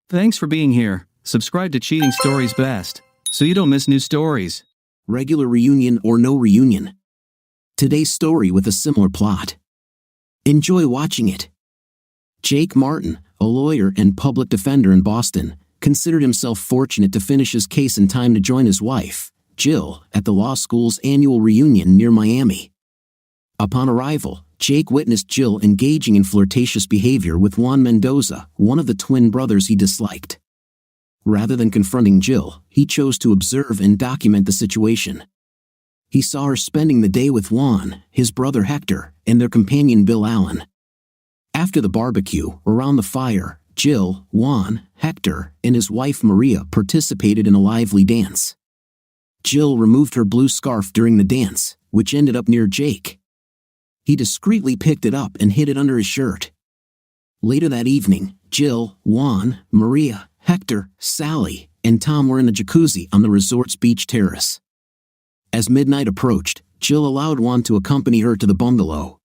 Thanks for being here. Subscribe to Cheating Stories Best, so you don't miss new stories. Regular reunion or no reunion. Today's story with a similar plot. Enjoy watching it. Jake Martin, a lawyer and public defender in Boston, considered himself fortunate to finish his case in time to join his wife, Jill, at the law school's annual reunion near Miami. Upon arrival, Jake witnessed Jill engaging in flirtatious behavior with Juan Mendoza, one of the twin brothers he disliked. Rather than confronting Jill, he chose to observe and document the situation. He saw her spending the day with Juan, his brother Hector, and their companion Bill Allen. After the barbecue, around the fire, Jill, Juan, Hector, and his wife Maria participated in a lively dance. Jill removed her blue scarf during the dance, which ended up near Jake. He discreetly picked it up and hid it under his shirt. Later that evening, Jill, Juan, Maria, Hector, Sally, and Tom were in the jacuzzi on the resort's beach terrace. As midnight approached, Jill allowed Juan to accompany her to the bungalow.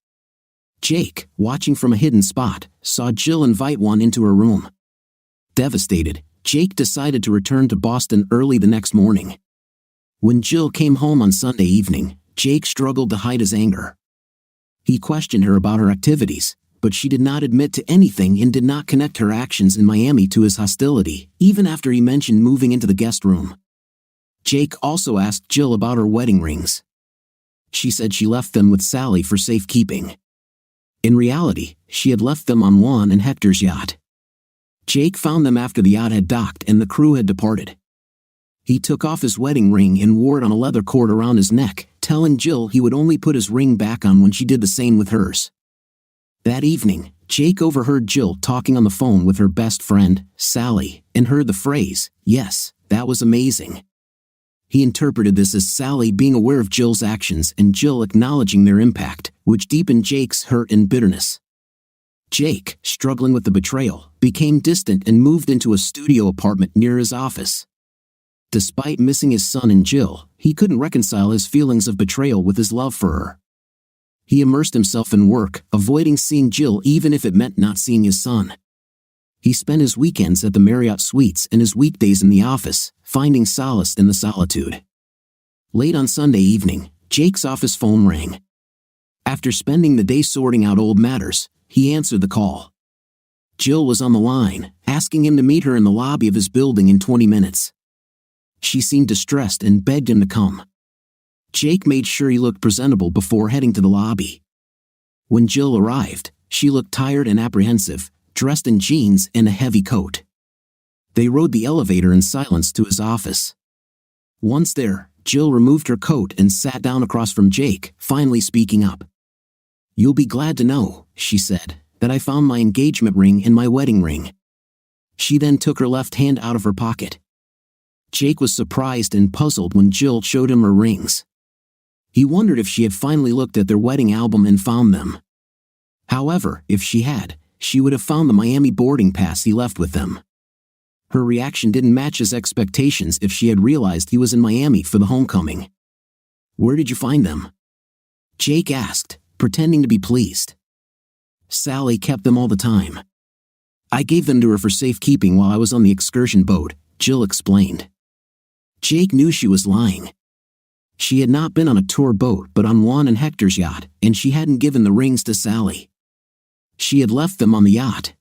Jake, watching from a hidden spot, saw Jill invite Juan into her room. Devastated, Jake decided to return to Boston early the next morning. When Jill came home on Sunday evening, Jake struggled to hide his anger. He questioned her about her activities, but she did not admit to anything and did not connect her actions in Miami to his hostility, even after he mentioned moving into the guest room. Jake also asked Jill about her wedding rings. She said she left them with Sally for safekeeping. In reality, she had left them on Juan and Hector's yacht. Jake found them after the yacht had docked and the crew had departed. He took off his wedding ring and wore it on a leather cord around his neck, telling Jill he would only put his ring back on when she did the same with hers. That evening, Jake overheard Jill talking on the phone with her best friend, Sally, and heard the phrase, "Yes, that was amazing." He interpreted this as Sally being aware of Jill's actions and Jill acknowledging their impact, which deepened Jake's hurt and bitterness. Jake, struggling with the betrayal, became distant and moved into a studio apartment near his office. Despite missing his son and Jill, he couldn't reconcile his feelings of betrayal with his love for her. He immersed himself in work, avoiding seeing Jill even if it meant not seeing his son. He spent his weekends at the Marriott Suites and his weekdays in the office, finding solace in the solitude. Late on Sunday evening, Jake's office phone rang. After spending the day sorting out old matters, he answered the call. Jill was on the line, asking him to meet her in the lobby of his building in 20 minutes. She seemed distressed and begged him to come. Jake made sure he looked presentable before heading to the lobby. When Jill arrived, she looked tired and apprehensive, dressed in jeans and a heavy coat. They rode the elevator in silence to his office. Once there, Jill removed her coat and sat down across from Jake, finally speaking up. "You'll be glad to know," she said, "that I found my engagement ring and my wedding ring." She then took her left hand out of her pocket. Jake was surprised and puzzled when Jill showed him her rings. He wondered if she had finally looked at their wedding album and found them. However, if she had, she would have found the Miami boarding pass he left with them. Her reaction didn't match his expectations if she had realized he was in Miami for the homecoming. "Where did you find them?" Jake asked, pretending to be pleased. "Sally kept them all the time. I gave them to her for safekeeping while I was on the excursion boat," Jill explained. Jake knew she was lying. She had not been on a tour boat but on Juan and Hector's yacht, and she hadn't given the rings to Sally. She had left them on the yacht.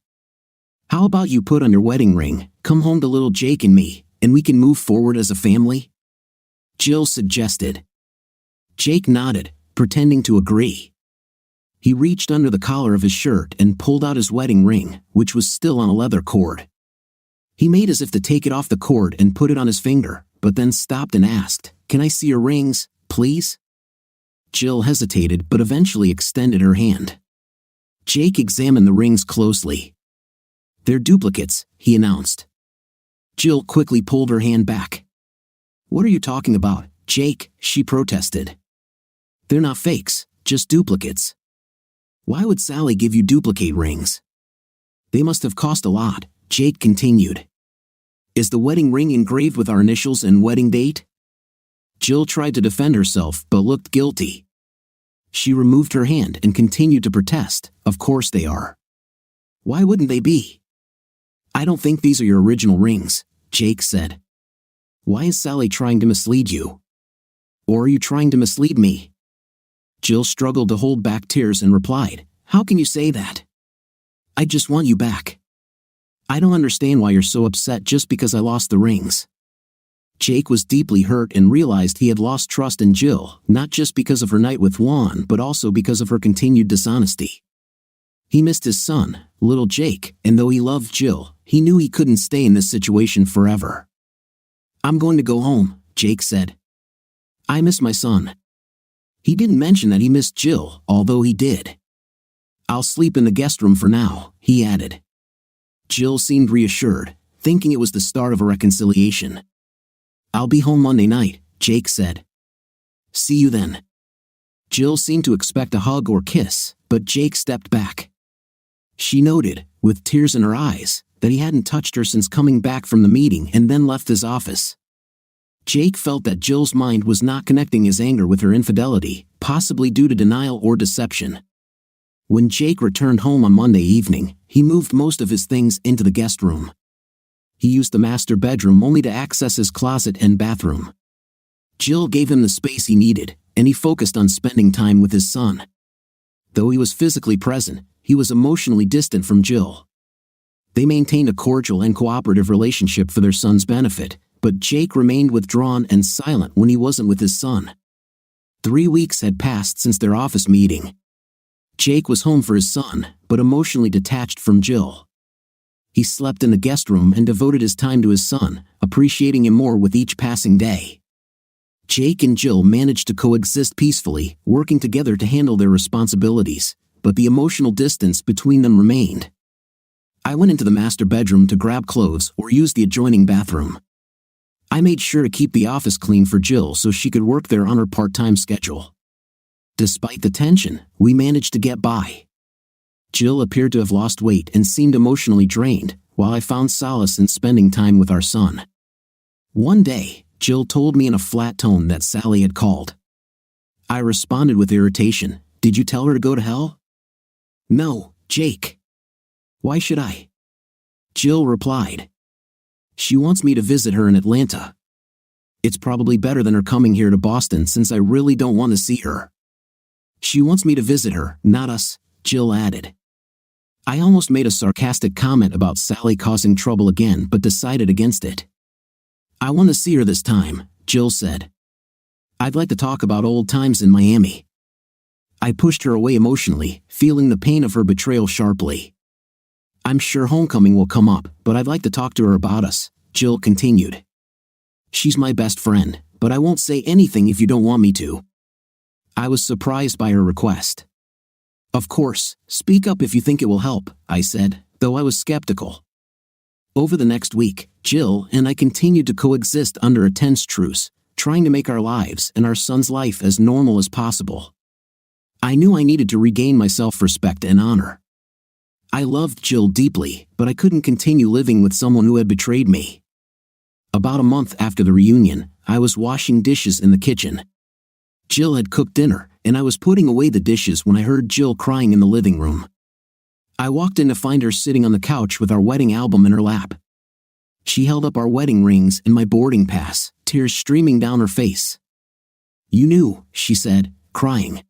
"How about you put on your wedding ring, come home to little Jake and me, and we can move forward as a family?" Jill suggested. Jake nodded, pretending to agree. He reached under the collar of his shirt and pulled out his wedding ring, which was still on a leather cord. He made as if to take it off the cord and put it on his finger, but then stopped and asked, "Can I see your rings, please?" Jill hesitated but eventually extended her hand. Jake examined the rings closely. "They're duplicates," he announced. Jill quickly pulled her hand back. "What are you talking about, Jake?" she protested. "They're not fakes, just duplicates." "Why would Sally give you duplicate rings?" "They must have cost a lot," Jake continued. "Is the wedding ring engraved with our initials and wedding date?" Jill tried to defend herself but looked guilty. She removed her hand and continued to protest, "Of course they are. Why wouldn't they be?" "I don't think these are your original rings," Jake said. "Why is Sally trying to mislead you? Or are you trying to mislead me?" Jill struggled to hold back tears and replied, "How can you say that? I just want you back. I don't understand why you're so upset just because I lost the rings." Jake was deeply hurt and realized he had lost trust in Jill, not just because of her night with Juan but also because of her continued dishonesty. He missed his son, little Jake, and though he loved Jill, he knew he couldn't stay in this situation forever. "I'm going to go home," Jake said. "I miss my son." He didn't mention that he missed Jill, although he did. "I'll sleep in the guest room for now," he added. Jill seemed reassured, thinking it was the start of a reconciliation. "I'll be home Monday night," Jake said. "See you then." Jill seemed to expect a hug or kiss, but Jake stepped back. She noted, with tears in her eyes, that he hadn't touched her since coming back from the meeting and then left his office. Jake felt that Jill's mind was not connecting his anger with her infidelity, possibly due to denial or deception. When Jake returned home on Monday evening, he moved most of his things into the guest room. He used the master bedroom only to access his closet and bathroom. Jill gave him the space he needed, and he focused on spending time with his son. Though he was physically present, he was emotionally distant from Jill. They maintained a cordial and cooperative relationship for their son's benefit, but Jake remained withdrawn and silent when he wasn't with his son. 3 weeks had passed since their office meeting. Jake was home for his son, but emotionally detached from Jill. He slept in the guest room and devoted his time to his son, appreciating him more with each passing day. Jake and Jill managed to coexist peacefully, working together to handle their responsibilities, but the emotional distance between them remained. I went into the master bedroom to grab clothes or use the adjoining bathroom. I made sure to keep the office clean for Jill so she could work there on her part-time schedule. Despite the tension, we managed to get by. Jill appeared to have lost weight and seemed emotionally drained, while I found solace in spending time with our son. One day, Jill told me in a flat tone that Sally had called. I responded with irritation, "Did you tell her to go to hell?" "No, Jake." "Why should I?" Jill replied. "She wants me to visit her in Atlanta. It's probably better than her coming here to Boston since I really don't want to see her." "She wants me to visit her, not us," Jill added. I almost made a sarcastic comment about Sally causing trouble again but decided against it. "I want to see her this time," Jill said. "I'd like to talk about old times in Miami." I pushed her away emotionally, feeling the pain of her betrayal sharply. "I'm sure homecoming will come up, but I'd like to talk to her about us," Jill continued. "She's my best friend, but I won't say anything if you don't want me to." I was surprised by her request. "Of course, speak up if you think it will help," I said, though I was skeptical. Over the next week, Jill and I continued to coexist under a tense truce, trying to make our lives and our son's life as normal as possible. I knew I needed to regain my self-respect and honor. I loved Jill deeply, but I couldn't continue living with someone who had betrayed me. About a month after the reunion, I was washing dishes in the kitchen. Jill had cooked dinner, and I was putting away the dishes when I heard Jill crying in the living room. I walked in to find her sitting on the couch with our wedding album in her lap. She held up our wedding rings and my boarding pass, tears streaming down her face. "You knew," she said, crying.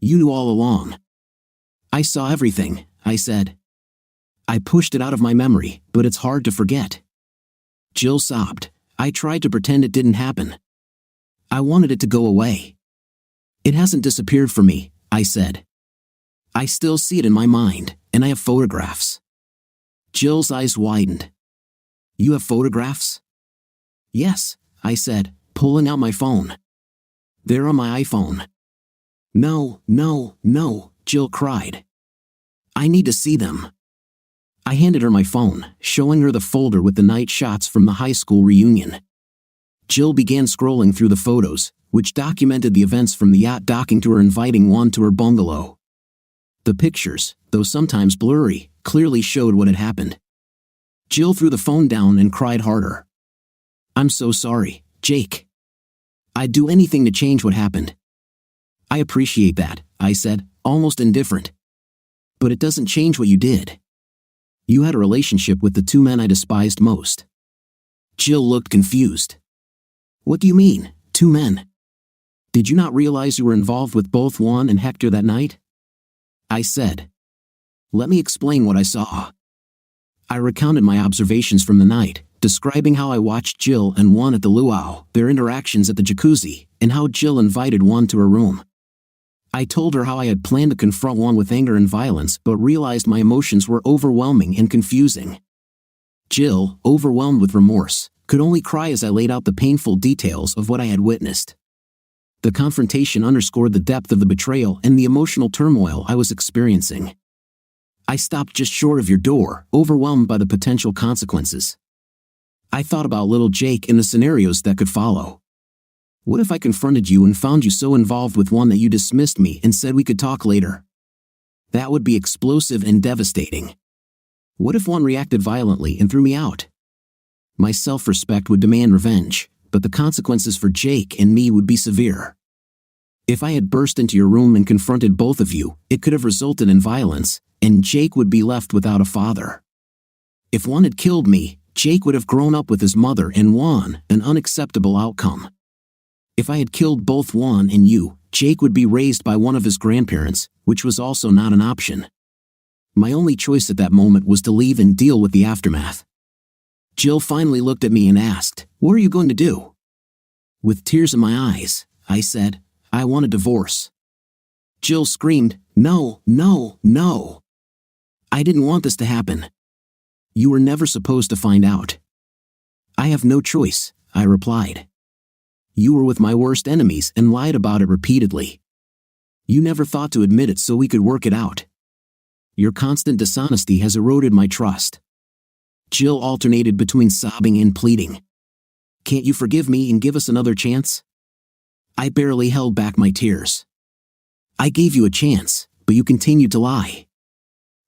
"You knew all along." "I saw everything," I said. "I pushed it out of my memory, but it's hard to forget." Jill sobbed. "I tried to pretend it didn't happen. I wanted it to go away." "It hasn't disappeared from me," I said. "I still see it in my mind, and I have photographs." Jill's eyes widened. "You have photographs?" "Yes," I said, pulling out my phone. "They're on my iPhone." No, Jill cried. "I need to see them." I handed her my phone, showing her the folder with the night shots from the high school reunion. Jill began scrolling through the photos, which documented the events from the yacht docking to her inviting Juan to her bungalow. The pictures, though sometimes blurry, clearly showed what had happened. Jill threw the phone down and cried harder. "I'm so sorry, Jake. I'd do anything to change what happened." "I appreciate that," I said, almost indifferent. "But it doesn't change what you did. You had a relationship with the two men I despised most. Jill looked confused. What do you mean, two men? Did you not realize you were involved with both Juan and Hector that night? I said. Let me explain what I saw. I recounted my observations from the night, describing how I watched Jill and Juan at the luau, their interactions at the jacuzzi, and how Jill invited Juan to her room. I told her how I had planned to confront Juan with anger and violence but realized my emotions were overwhelming and confusing. Jill, overwhelmed with remorse, could only cry as I laid out the painful details of what I had witnessed. The confrontation underscored the depth of the betrayal and the emotional turmoil I was experiencing. I stopped just short of your door, overwhelmed by the potential consequences. I thought about little Jake and the scenarios that could follow. What if I confronted you and found you so involved with one that you dismissed me and said we could talk later? That would be explosive and devastating. What if one reacted violently and threw me out? My self-respect would demand revenge, but the consequences for Jake and me would be severe. If I had burst into your room and confronted both of you, it could have resulted in violence, and Jake would be left without a father. If one had killed me, Jake would have grown up with his mother and Juan, an unacceptable outcome. If I had killed both Juan and you, Jake would be raised by one of his grandparents, which was also not an option. My only choice at that moment was to leave and deal with the aftermath. Jill finally looked at me and asked, "What are you going to do?" With tears in my eyes, I said, "I want a divorce." Jill screamed, "No, no, no. I didn't want this to happen. You were never supposed to find out." "I have no choice," I replied. "You were with my worst enemies and lied about it repeatedly. You never thought to admit it so we could work it out. Your constant dishonesty has eroded my trust." Jill alternated between sobbing and pleading. "Can't you forgive me and give us another chance?" I barely held back my tears. "I gave you a chance, but you continued to lie.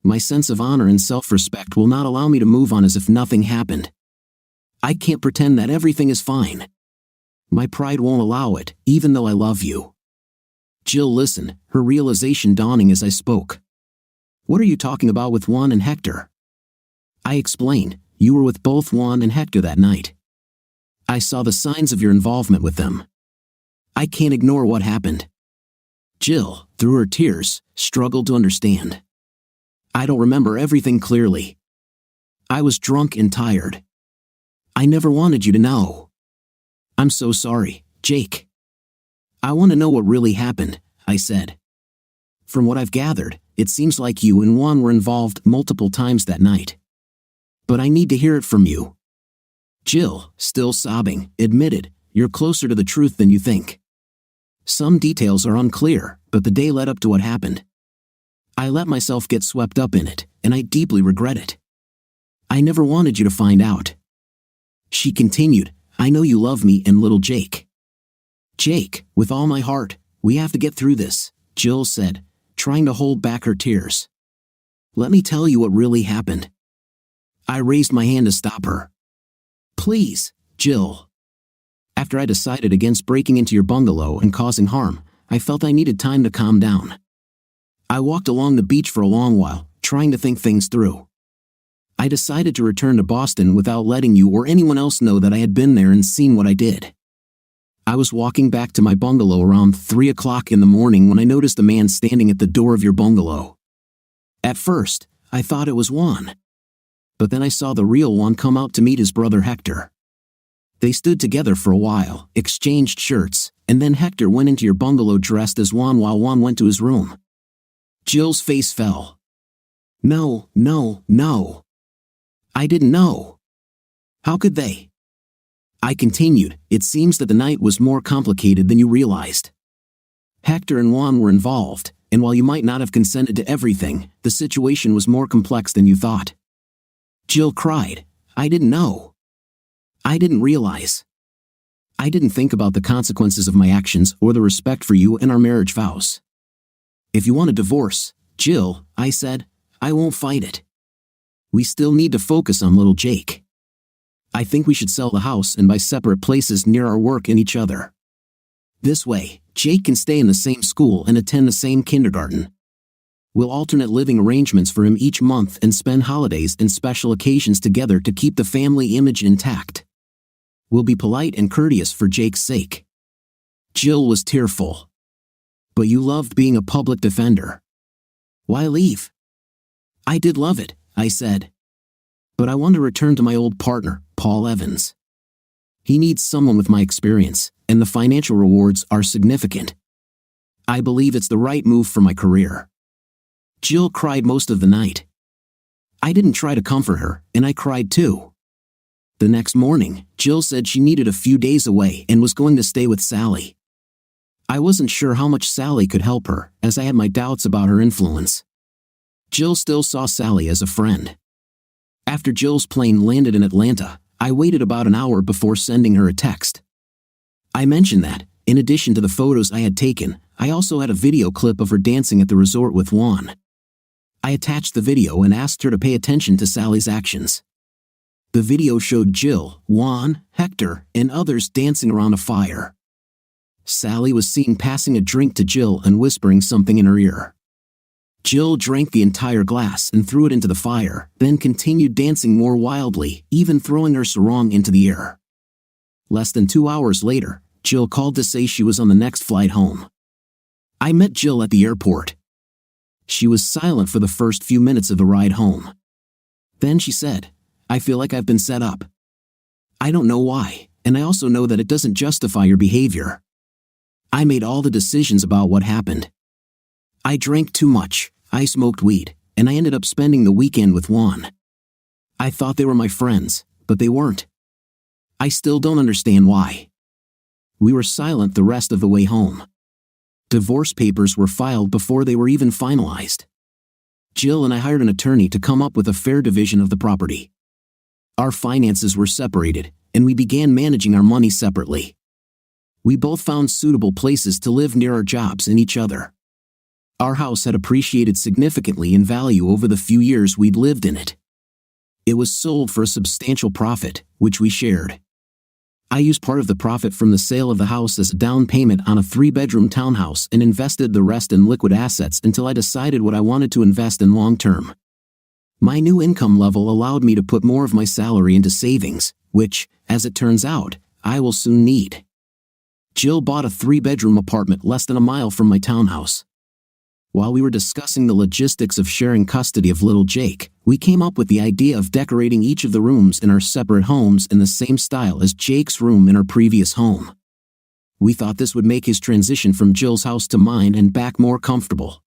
My sense of honor and self-respect will not allow me to move on as if nothing happened. I can't pretend that everything is fine. My pride won't allow it, even though I love you." Jill listened, her realization dawning as I spoke. "What are you talking about with Juan and Hector?" I explained, "You were with both Juan and Hector that night. I saw the signs of your involvement with them. I can't ignore what happened." Jill, through her tears, struggled to understand. "I don't remember everything clearly. I was drunk and tired. I never wanted you to know. I'm so sorry, Jake." "I want to know what really happened," I said. "From what I've gathered, it seems like you and Juan were involved multiple times that night. But I need to hear it from you." Jill, still sobbing, admitted, "You're closer to the truth than you think. Some details are unclear, but the day led up to what happened. I let myself get swept up in it, and I deeply regret it. I never wanted you to find out." She continued, "I know you love me and little Jake." "Jake, with all my heart, we have to get through this," Jill said, trying to hold back her tears. "Let me tell you what really happened." I raised my hand to stop her. "Please, Jill." After I decided against breaking into your bungalow and causing harm, I felt I needed time to calm down. I walked along the beach for a long while, trying to think things through. I decided to return to Boston without letting you or anyone else know that I had been there and seen what I did. I was walking back to my bungalow around 3 o'clock in the morning when I noticed a man standing at the door of your bungalow. At first, I thought it was Juan. But then I saw the real Juan come out to meet his brother Hector. They stood together for a while, exchanged shirts, and then Hector went into your bungalow dressed as Juan while Juan went to his room. Jill's face fell. "No, no, no. I didn't know. How could they?" I continued, "It seems that the night was more complicated than you realized. Hector and Juan were involved, and while you might not have consented to everything, the situation was more complex than you thought." Jill cried, "I didn't know. I didn't realize. I didn't think about the consequences of my actions or the respect for you and our marriage vows. If you want a divorce, Jill," I said, "I won't fight it. We still need to focus on little Jake. I think we should sell the house and buy separate places near our work and each other. This way, Jake can stay in the same school and attend the same kindergarten. We'll alternate living arrangements for him each month and spend holidays and special occasions together to keep the family image intact. We'll be polite and courteous for Jake's sake." Jill was tearful. "But you loved being a public defender. Why leave?" "I did love it," I said. "But I want to return to my old partner, Paul Evans. He needs someone with my experience, and the financial rewards are significant. I believe it's the right move for my career." Jill cried most of the night. I didn't try to comfort her, and I cried too. The next morning, Jill said she needed a few days away and was going to stay with Sally. I wasn't sure how much Sally could help her, as I had my doubts about her influence. Jill still saw Sally as a friend. After Jill's plane landed in Atlanta, I waited about an hour before sending her a text. I mentioned that, in addition to the photos I had taken, I also had a video clip of her dancing at the resort with Juan. I attached the video and asked her to pay attention to Sally's actions. The video showed Jill, Juan, Hector, and others dancing around a fire. Sally was seen passing a drink to Jill and whispering something in her ear. Jill drank the entire glass and threw it into the fire, then continued dancing more wildly, even throwing her sarong into the air. Less than 2 hours later, Jill called to say she was on the next flight home. I met Jill at the airport. She was silent for the first few minutes of the ride home. Then she said, "I feel like I've been set up. I don't know why, and I also know that it doesn't justify your behavior. I made all the decisions about what happened. I drank too much, I smoked weed, and I ended up spending the weekend with Juan. I thought they were my friends, but they weren't. I still don't understand why." We were silent the rest of the way home. Divorce papers were filed before they were even finalized. Jill and I hired an attorney to come up with a fair division of the property. Our finances were separated, and we began managing our money separately. We both found suitable places to live near our jobs and each other. Our house had appreciated significantly in value over the few years we'd lived in it. It was sold for a substantial profit, which we shared. I used part of the profit from the sale of the house as a down payment on a 3-bedroom townhouse and invested the rest in liquid assets until I decided what I wanted to invest in long term. My new income level allowed me to put more of my salary into savings, which, as it turns out, I will soon need. Jill bought a 3-bedroom apartment less than a mile from my townhouse. While we were discussing the logistics of sharing custody of little Jake, we came up with the idea of decorating each of the rooms in our separate homes in the same style as Jake's room in our previous home. We thought this would make his transition from Jill's house to mine and back more comfortable.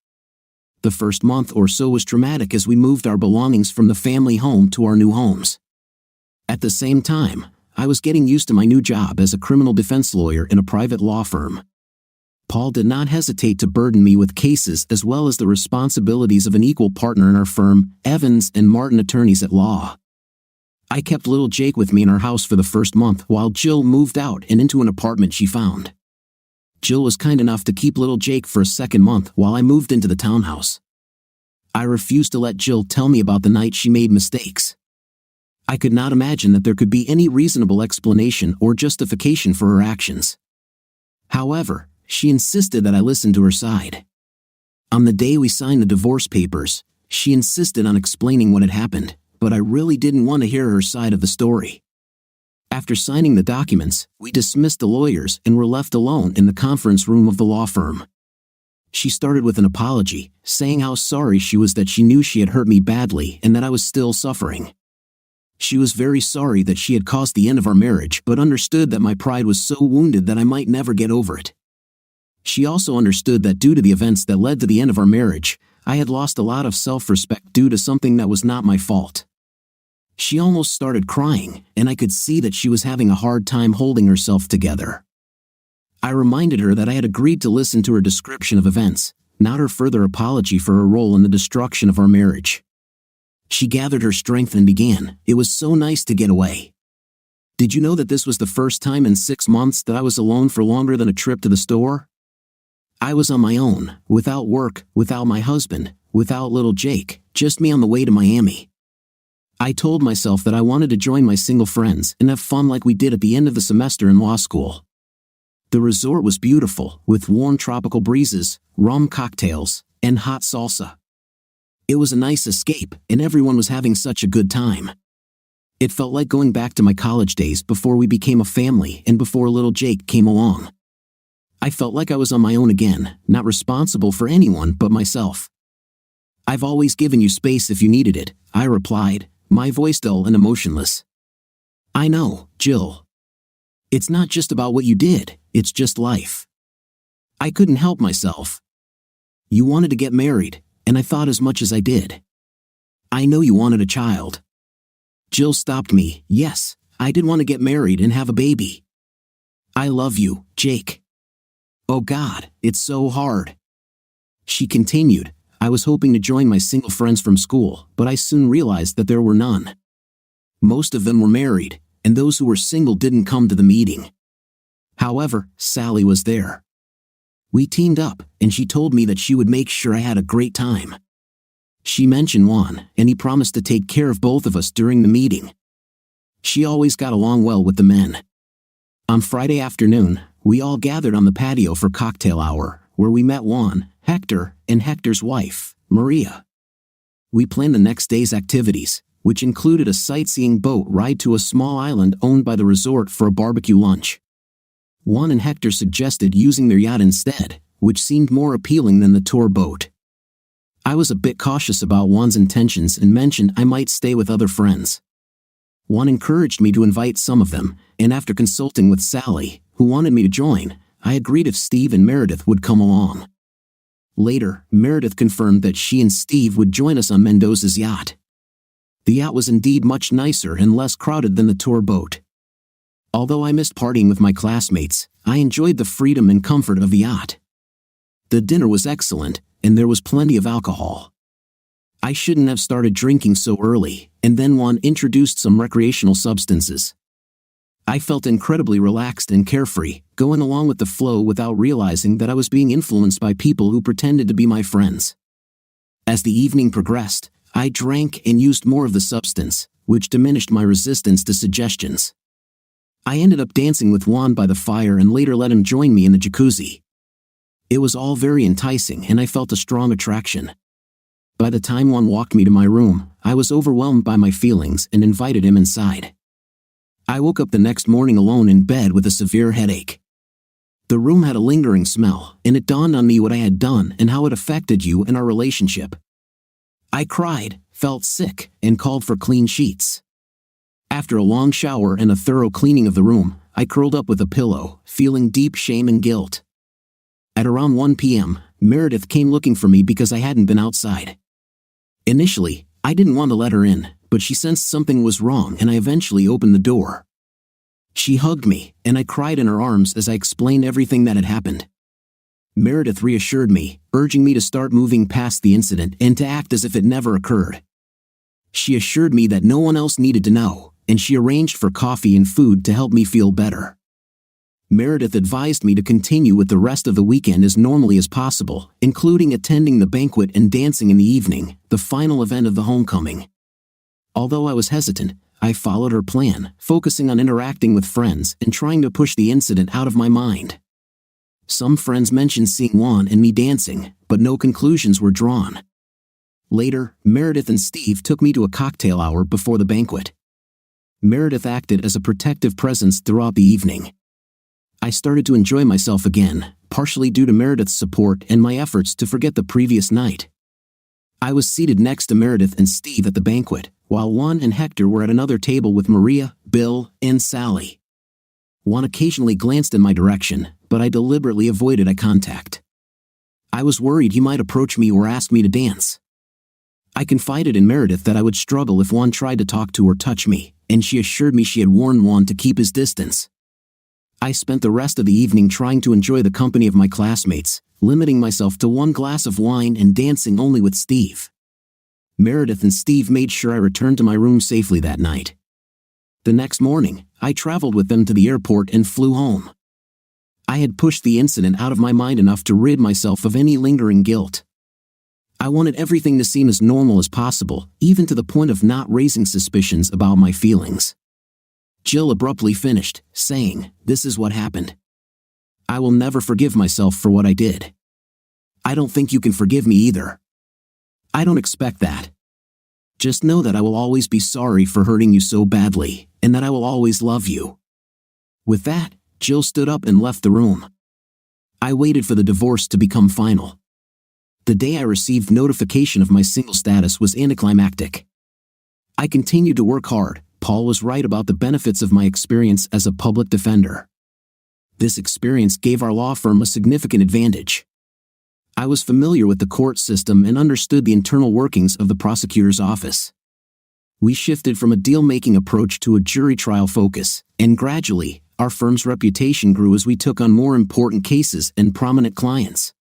The first month or so was traumatic as we moved our belongings from the family home to our new homes. At the same time, I was getting used to my new job as a criminal defense lawyer in a private law firm. Paul did not hesitate to burden me with cases as well as the responsibilities of an equal partner in our firm, Evans and Martin Attorneys at Law. I kept little Jake with me in our house for the first month while Jill moved out and into an apartment she found. Jill was kind enough to keep little Jake for a second month while I moved into the townhouse. I refused to let Jill tell me about the night she made mistakes. I could not imagine that there could be any reasonable explanation or justification for her actions. However, she insisted that I listen to her side. On the day we signed the divorce papers, she insisted on explaining what had happened, but I really didn't want to hear her side of the story. After signing the documents, we dismissed the lawyers and were left alone in the conference room of the law firm. She started with an apology, saying how sorry she was that she knew she had hurt me badly and that I was still suffering. She was very sorry that she had caused the end of our marriage but understood that my pride was so wounded that I might never get over it. She also understood that due to the events that led to the end of our marriage, I had lost a lot of self-respect due to something that was not my fault. She almost started crying, and I could see that she was having a hard time holding herself together. I reminded her that I had agreed to listen to her description of events, not her further apology for her role in the destruction of our marriage. She gathered her strength and began, "It was so nice to get away. Did you know that this was the first time in 6 months that I was alone for longer than a trip to the store? I was on my own, without work, without my husband, without little Jake, just me on the way to Miami. I told myself that I wanted to join my single friends and have fun like we did at the end of the semester in law school. The resort was beautiful, with warm tropical breezes, rum cocktails, and hot salsa. It was a nice escape, and everyone was having such a good time. It felt like going back to my college days before we became a family and before little Jake came along. I felt like I was on my own again, not responsible for anyone but myself. "I've always given you space if you needed it," I replied, my voice dull and emotionless. "I know, Jill. It's not just about what you did, it's just life." I couldn't help myself. "You wanted to get married, and I thought as much as I did. I know you wanted a child." Jill stopped me. "Yes, I did want to get married and have a baby. I love you, Jake." "Oh God, it's so hard." She continued. "I was hoping to join my single friends from school, but I soon realized that there were none. Most of them were married, and those who were single didn't come to the meeting. However, Sally was there. We teamed up, and she told me that she would make sure I had a great time. She mentioned Juan, and he promised to take care of both of us during the meeting. She always got along well with the men. On Friday afternoon, we all gathered on the patio for cocktail hour, where we met Juan, Hector, and Hector's wife, Maria. We planned the next day's activities, which included a sightseeing boat ride to a small island owned by the resort for a barbecue lunch. Juan and Hector suggested using their yacht instead, which seemed more appealing than the tour boat. I was a bit cautious about Juan's intentions and mentioned I might stay with other friends. Juan encouraged me to invite some of them, and after consulting with Sally, who wanted me to join, I agreed if Steve and Meredith would come along. Later, Meredith confirmed that she and Steve would join us on Mendoza's yacht. The yacht was indeed much nicer and less crowded than the tour boat. Although I missed partying with my classmates, I enjoyed the freedom and comfort of the yacht. The dinner was excellent, and there was plenty of alcohol. I shouldn't have started drinking so early, and then Juan introduced some recreational substances. I felt incredibly relaxed and carefree, going along with the flow without realizing that I was being influenced by people who pretended to be my friends. As the evening progressed, I drank and used more of the substance, which diminished my resistance to suggestions. I ended up dancing with Juan by the fire and later let him join me in the jacuzzi. It was all very enticing and I felt a strong attraction. By the time Juan walked me to my room, I was overwhelmed by my feelings and invited him inside. I woke up the next morning alone in bed with a severe headache. The room had a lingering smell, and it dawned on me what I had done and how it affected you and our relationship. I cried, felt sick, and called for clean sheets. After a long shower and a thorough cleaning of the room, I curled up with a pillow, feeling deep shame and guilt. At around 1 p.m., Meredith came looking for me because I hadn't been outside. Initially, I didn't want to let her in, but she sensed something was wrong and I eventually opened the door. She hugged me, and I cried in her arms as I explained everything that had happened. Meredith reassured me, urging me to start moving past the incident and to act as if it never occurred. She assured me that no one else needed to know, and she arranged for coffee and food to help me feel better. Meredith advised me to continue with the rest of the weekend as normally as possible, including attending the banquet and dancing in the evening, the final event of the homecoming. Although I was hesitant, I followed her plan, focusing on interacting with friends and trying to push the incident out of my mind. Some friends mentioned seeing Juan and me dancing, but no conclusions were drawn. Later, Meredith and Steve took me to a cocktail hour before the banquet. Meredith acted as a protective presence throughout the evening. I started to enjoy myself again, partially due to Meredith's support and my efforts to forget the previous night. I was seated next to Meredith and Steve at the banquet, while Juan and Hector were at another table with Maria, Bill, and Sally. Juan occasionally glanced in my direction, but I deliberately avoided eye contact. I was worried he might approach me or ask me to dance. I confided in Meredith that I would struggle if Juan tried to talk to or touch me, and she assured me she had warned Juan to keep his distance. I spent the rest of the evening trying to enjoy the company of my classmates, limiting myself to 1 glass of wine and dancing only with Steve. Meredith and Steve made sure I returned to my room safely that night. The next morning, I traveled with them to the airport and flew home. I had pushed the incident out of my mind enough to rid myself of any lingering guilt. I wanted everything to seem as normal as possible, even to the point of not raising suspicions about my feelings. Jill abruptly finished, saying, "This is what happened. I will never forgive myself for what I did. I don't think you can forgive me either." I don't expect that. Just know that I will always be sorry for hurting you so badly, and that I will always love you." With that, Jill stood up and left the room. I waited for the divorce to become final. The day I received notification of my single status was anticlimactic. I continued to work hard. Paul was right about the benefits of my experience as a public defender. This experience gave our law firm a significant advantage. I was familiar with the court system and understood the internal workings of the prosecutor's office. We shifted from a deal-making approach to a jury trial focus, and gradually, our firm's reputation grew as we took on more important cases and prominent clients.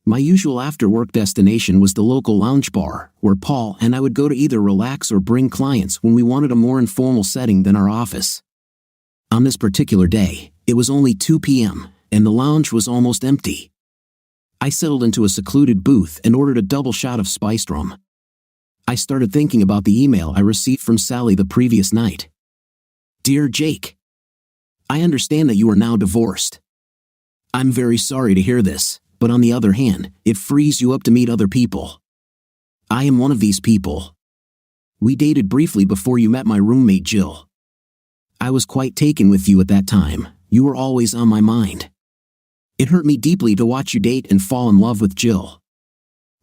My usual after-work destination was the local lounge bar, where Paul and I would go to either relax or bring clients when we wanted a more informal setting than our office. On this particular day, it was only 2 p.m., and the lounge was almost empty. I settled into a secluded booth and ordered a double shot of spiced rum. I started thinking about the email I received from Sally the previous night. "Dear Jake, I understand that you are now divorced. I'm very sorry to hear this, but on the other hand, it frees you up to meet other people. I am one of these people. We dated briefly before you met my roommate Jill. I was quite taken with you at that time. You were always on my mind. It hurt me deeply to watch you date and fall in love with Jill.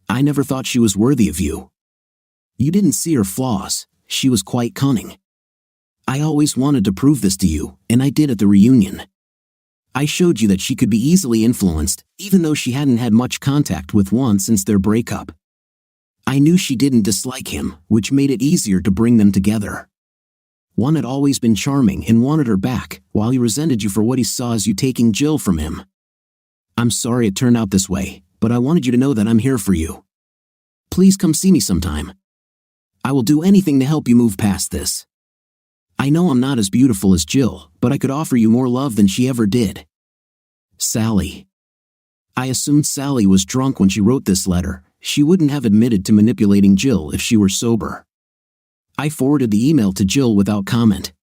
I never thought she was worthy of you. You didn't see her flaws. She was quite cunning. I always wanted to prove this to you, and I did at the reunion. I showed you that she could be easily influenced, even though she hadn't had much contact with one since their breakup. I knew she didn't dislike him, which made it easier to bring them together. One had always been charming and wanted her back, while he resented you for what he saw as you taking Jill from him. I'm sorry it turned out this way, but I wanted you to know that I'm here for you. Please come see me sometime. I will do anything to help you move past this. I know I'm not as beautiful as Jill, but I could offer you more love than she ever did. Sally." I assumed Sally was drunk when she wrote this letter. She wouldn't have admitted to manipulating Jill if she were sober. I forwarded the email to Jill without comment.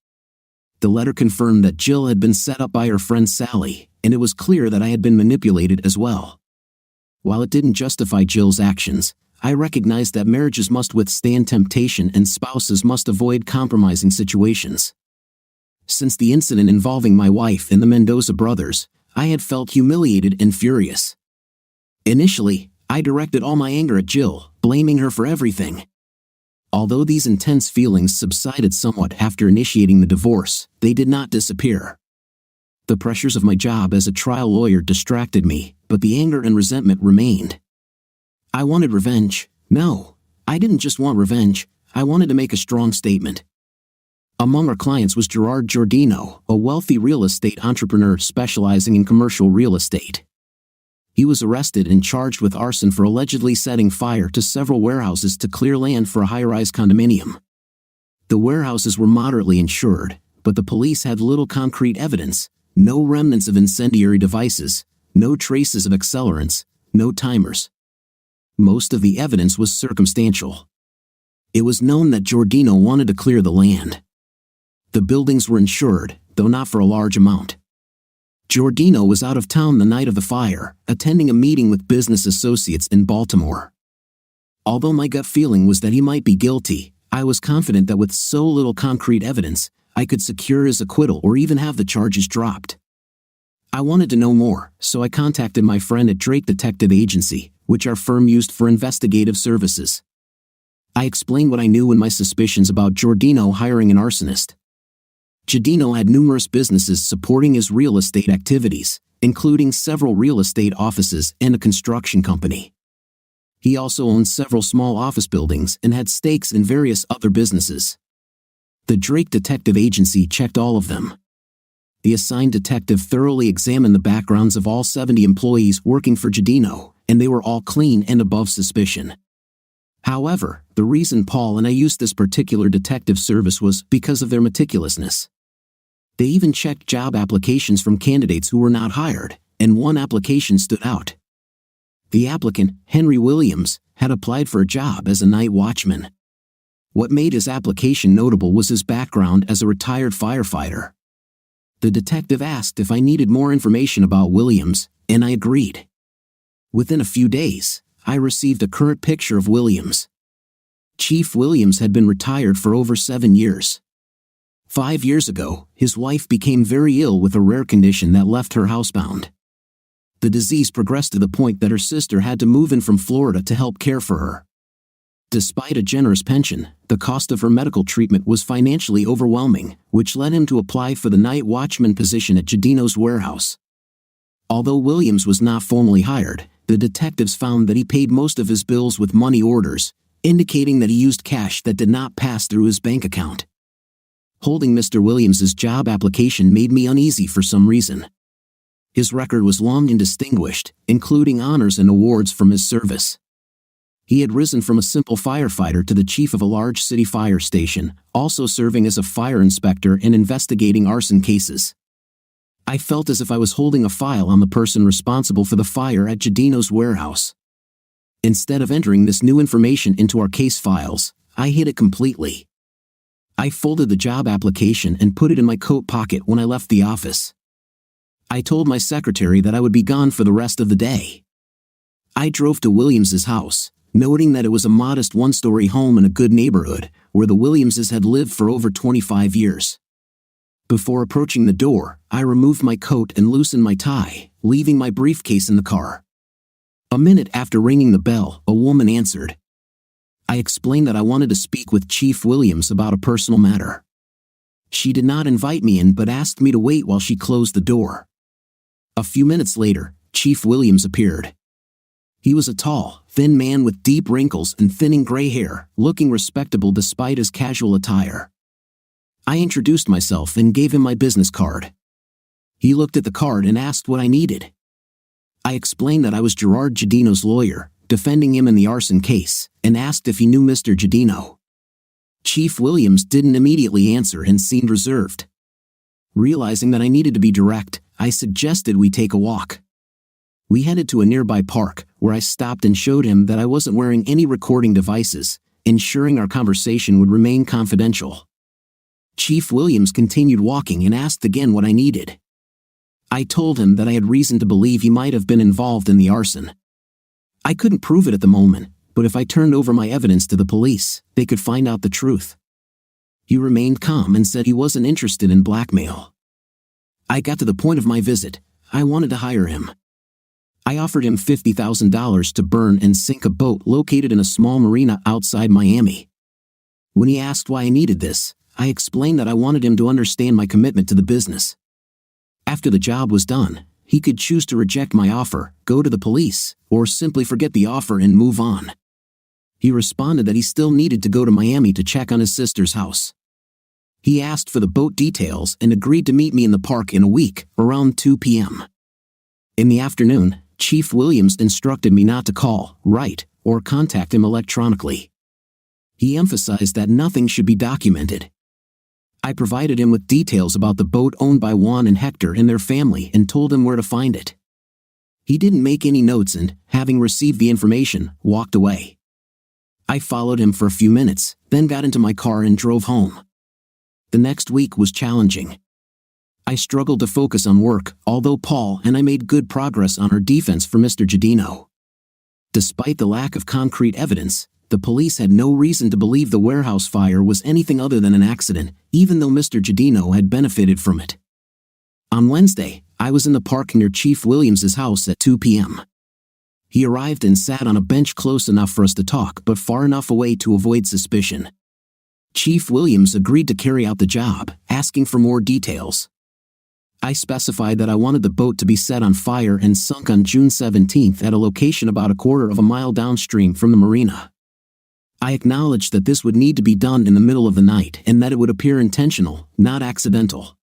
The letter confirmed that Jill had been set up by her friend Sally, and it was clear that I had been manipulated as well. While it didn't justify Jill's actions, I recognized that marriages must withstand temptation and spouses must avoid compromising situations. Since the incident involving my wife and the Mendoza brothers, I had felt humiliated and furious. Initially, I directed all my anger at Jill, blaming her for everything. Although these intense feelings subsided somewhat after initiating the divorce, they did not disappear. The pressures of my job as a trial lawyer distracted me, but the anger and resentment remained. I wanted revenge. No, I didn't just want revenge, I wanted to make a strong statement. Among our clients was Gerard Giordino, a wealthy real estate entrepreneur specializing in commercial real estate. He was arrested and charged with arson for allegedly setting fire to several warehouses to clear land for a high-rise condominium. The warehouses were moderately insured, but the police had little concrete evidence, no remnants of incendiary devices, no traces of accelerants, no timers. Most of the evidence was circumstantial. It was known that Giordino wanted to clear the land. The buildings were insured, though not for a large amount. Giordino was out of town the night of the fire, attending a meeting with business associates in Baltimore. Although my gut feeling was that he might be guilty, I was confident that with so little concrete evidence, I could secure his acquittal or even have the charges dropped. I wanted to know more, so I contacted my friend at Drake Detective Agency, which our firm used for investigative services. I explained what I knew and my suspicions about Giordino hiring an arsonist. Giordino had numerous businesses supporting his real estate activities, including several real estate offices and a construction company. He also owned several small office buildings and had stakes in various other businesses. The Drake Detective Agency checked all of them. The assigned detective thoroughly examined the backgrounds of all 70 employees working for Giordino, and they were all clean and above suspicion. However, the reason Paul and I used this particular detective service was because of their meticulousness. They even checked job applications from candidates who were not hired, and one application stood out. The applicant, Henry Williams, had applied for a job as a night watchman. What made his application notable was his background as a retired firefighter. The detective asked if I needed more information about Williams, and I agreed. Within a few days, I received a current picture of Williams. Chief Williams had been retired for over 7 years. 5 years ago, his wife became very ill with a rare condition that left her housebound. The disease progressed to the point that her sister had to move in from Florida to help care for her. Despite a generous pension, the cost of her medical treatment was financially overwhelming, which led him to apply for the night watchman position at Giardino's warehouse. Although Williams was not formally hired, the detectives found that he paid most of his bills with money orders, indicating that he used cash that did not pass through his bank account. Holding Mr. Williams's job application made me uneasy for some reason. His record was long and distinguished, including honors and awards from his service. He had risen from a simple firefighter to the chief of a large city fire station, also serving as a fire inspector and investigating arson cases. I felt as if I was holding a file on the person responsible for the fire at Giardino's warehouse. Instead of entering this new information into our case files, I hid it completely. I folded the job application and put it in my coat pocket when I left the office. I told my secretary that I would be gone for the rest of the day. I drove to Williams's house, noting that it was a modest one-story home in a good neighborhood, where the Williamses had lived for over 25 years. Before approaching the door, I removed my coat and loosened my tie, leaving my briefcase in the car. A minute after ringing the bell, a woman answered. I explained that I wanted to speak with Chief Williams about a personal matter. She did not invite me in but asked me to wait while she closed the door. A few minutes later, Chief Williams appeared. He was a tall, thin man with deep wrinkles and thinning gray hair, looking respectable despite his casual attire. I introduced myself and gave him my business card. He looked at the card and asked what I needed. I explained that I was Gerard Giardino's lawyer, defending him in the arson case, and asked if he knew Mr. Giardino. Chief Williams didn't immediately answer and seemed reserved. Realizing that I needed to be direct, I suggested we take a walk. We headed to a nearby park, where I stopped and showed him that I wasn't wearing any recording devices, ensuring our conversation would remain confidential. Chief Williams continued walking and asked again what I needed. I told him that I had reason to believe he might have been involved in the arson. I couldn't prove it at the moment, but if I turned over my evidence to the police, they could find out the truth. He remained calm and said he wasn't interested in blackmail. I got to the point of my visit. I wanted to hire him. I offered him $50,000 to burn and sink a boat located in a small marina outside Miami. When he asked why I needed this, I explained that I wanted him to understand my commitment to the business. After the job was done, he could choose to reject my offer, go to the police, or simply forget the offer and move on. He responded that he still needed to go to Miami to check on his sister's house. He asked for the boat details and agreed to meet me in the park in a week, around 2 p.m. In the afternoon, Chief Williams instructed me not to call, write, or contact him electronically. He emphasized that nothing should be documented. I provided him with details about the boat owned by Juan and Hector and their family and told him where to find it. He didn't make any notes and, having received the information, walked away. I followed him for a few minutes, then got into my car and drove home. The next week was challenging. I struggled to focus on work, although Paul and I made good progress on our defense for Mr. Giardino. Despite the lack of concrete evidence, the police had no reason to believe the warehouse fire was anything other than an accident, even though Mr. Giardino had benefited from it. On Wednesday, I was in the park near Chief Williams's house at 2 p.m. He arrived and sat on a bench close enough for us to talk but far enough away to avoid suspicion. Chief Williams agreed to carry out the job, asking for more details. I specified that I wanted the boat to be set on fire and sunk on June 17th at a location about a quarter of a mile downstream from the marina. I acknowledged that this would need to be done in the middle of the night and that it would appear intentional, not accidental.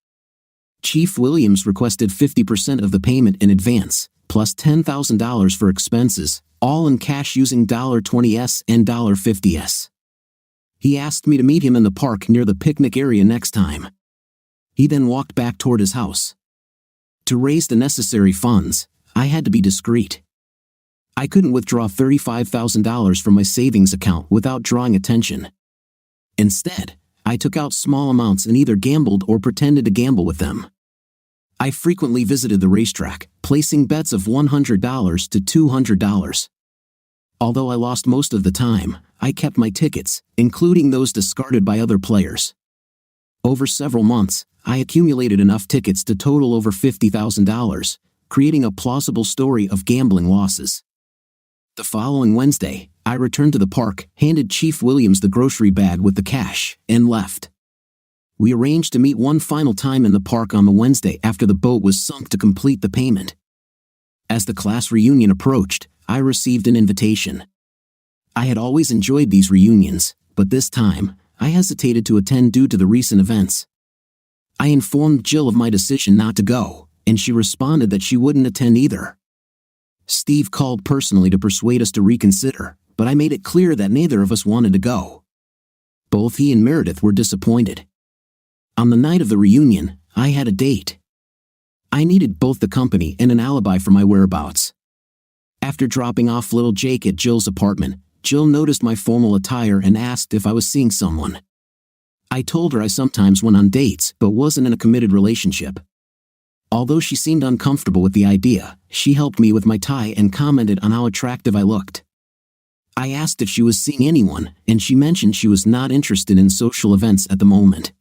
Chief Williams requested 50% of the payment in advance, plus $10,000 for expenses, all in cash using $20s and $50s. He asked me to meet him in the park near the picnic area next time. He then walked back toward his house. To raise the necessary funds, I had to be discreet. I couldn't withdraw $35,000 from my savings account without drawing attention. Instead, I took out small amounts and either gambled or pretended to gamble with them. I frequently visited the racetrack, placing bets of $100 to $200. Although I lost most of the time, I kept my tickets, including those discarded by other players. Over several months, I accumulated enough tickets to total over $50,000, creating a plausible story of gambling losses. The following Wednesday, I returned to the park, handed Chief Williams the grocery bag with the cash, and left. We arranged to meet one final time in the park on the Wednesday after the boat was sunk to complete the payment. As the class reunion approached, I received an invitation. I had always enjoyed these reunions, but this time, I hesitated to attend due to the recent events. I informed Jill of my decision not to go, and she responded that she wouldn't attend either. Steve called personally to persuade us to reconsider, but I made it clear that neither of us wanted to go. Both he and Meredith were disappointed. On the night of the reunion, I had a date. I needed both the company and an alibi for my whereabouts. After dropping off little Jake at Jill's apartment, Jill noticed my formal attire and asked if I was seeing someone. I told her I sometimes went on dates but wasn't in a committed relationship. Although she seemed uncomfortable with the idea, she helped me with my tie and commented on how attractive I looked. I asked if she was seeing anyone, and she mentioned she was not interested in social events at the moment.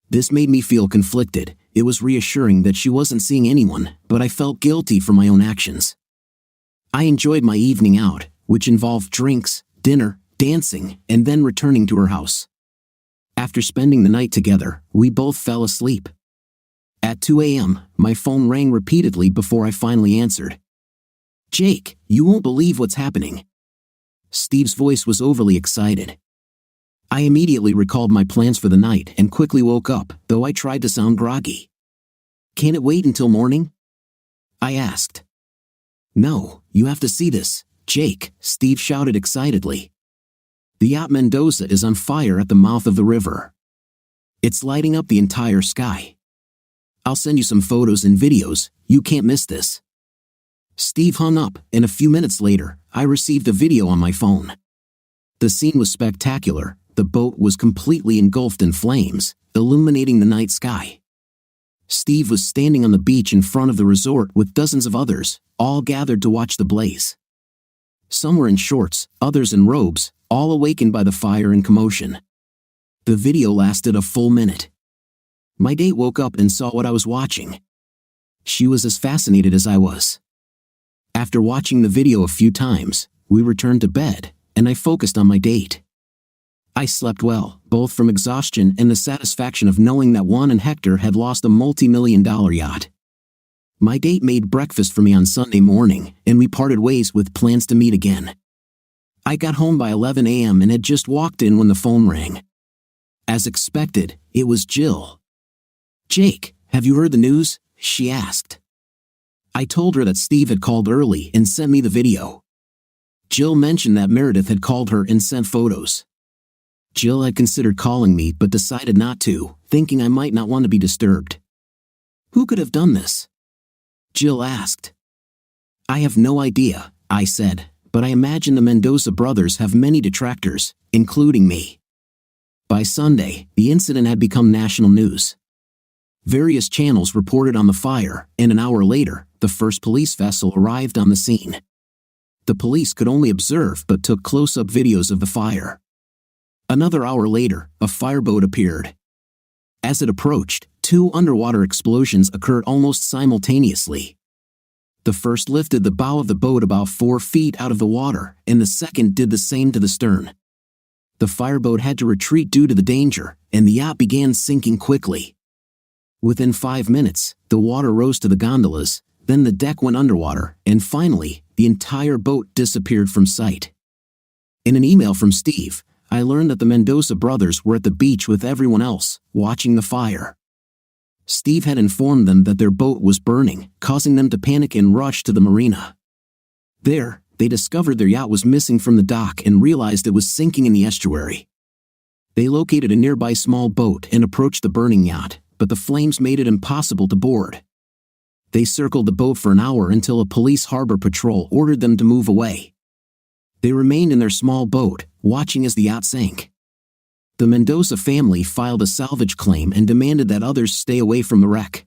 This made me feel conflicted. It was reassuring that she wasn't seeing anyone, but I felt guilty for my own actions. I enjoyed my evening out, which involved drinks, dinner, dancing, and then returning to her house. After spending the night together, we both fell asleep. At 2 a.m., my phone rang repeatedly before I finally answered. "Jake, you won't believe what's happening." Steve's voice was overly excited. I immediately recalled my plans for the night and quickly woke up, though I tried to sound groggy. "Can't it wait until morning?" I asked. "No, you have to see this, Jake," Steve shouted excitedly. "The yacht Mendoza is on fire at the mouth of the river. It's lighting up the entire sky. I'll send you some photos and videos, you can't miss this." Steve hung up, and a few minutes later, I received a video on my phone. The scene was spectacular. The boat was completely engulfed in flames, illuminating the night sky. Steve was standing on the beach in front of the resort with dozens of others, all gathered to watch the blaze. Some were in shorts, others in robes, all awakened by the fire and commotion. The video lasted a full minute. My date woke up and saw what I was watching. She was as fascinated as I was. After watching the video a few times, we returned to bed, and I focused on my date. I slept well, both from exhaustion and the satisfaction of knowing that Juan and Hector had lost a multi-million-dollar yacht. My date made breakfast for me on Sunday morning, and we parted ways with plans to meet again. I got home by 11 a.m. and had just walked in when the phone rang. As expected, it was Jill. "Jake, have you heard the news?" she asked. I told her that Steve had called early and sent me the video. Jill mentioned that Meredith had called her and sent photos. Jill had considered calling me but decided not to, thinking I might not want to be disturbed. "Who could have done this?" Jill asked. "I have no idea," I said, "but I imagine the Mendoza brothers have many detractors, including me." By Sunday, the incident had become national news. Various channels reported on the fire, and an hour later, the first police vessel arrived on the scene. The police could only observe but took close-up videos of the fire. Another hour later, a fireboat appeared. As it approached, 2 underwater explosions occurred almost simultaneously. The first lifted the bow of the boat about 4 feet out of the water, and the second did the same to the stern. The fireboat had to retreat due to the danger, and the yacht began sinking quickly. Within 5 minutes, the water rose to the gondolas, then the deck went underwater, and finally, the entire boat disappeared from sight. In an email from Steve, I learned that the Mendoza brothers were at the beach with everyone else, watching the fire. Steve had informed them that their boat was burning, causing them to panic and rush to the marina. There, they discovered their yacht was missing from the dock and realized it was sinking in the estuary. They located a nearby small boat and approached the burning yacht, but the flames made it impossible to board. They circled the boat for an hour until a police harbor patrol ordered them to move away. They remained in their small boat, watching as the yacht sank. The Mendoza family filed a salvage claim and demanded that others stay away from the wreck.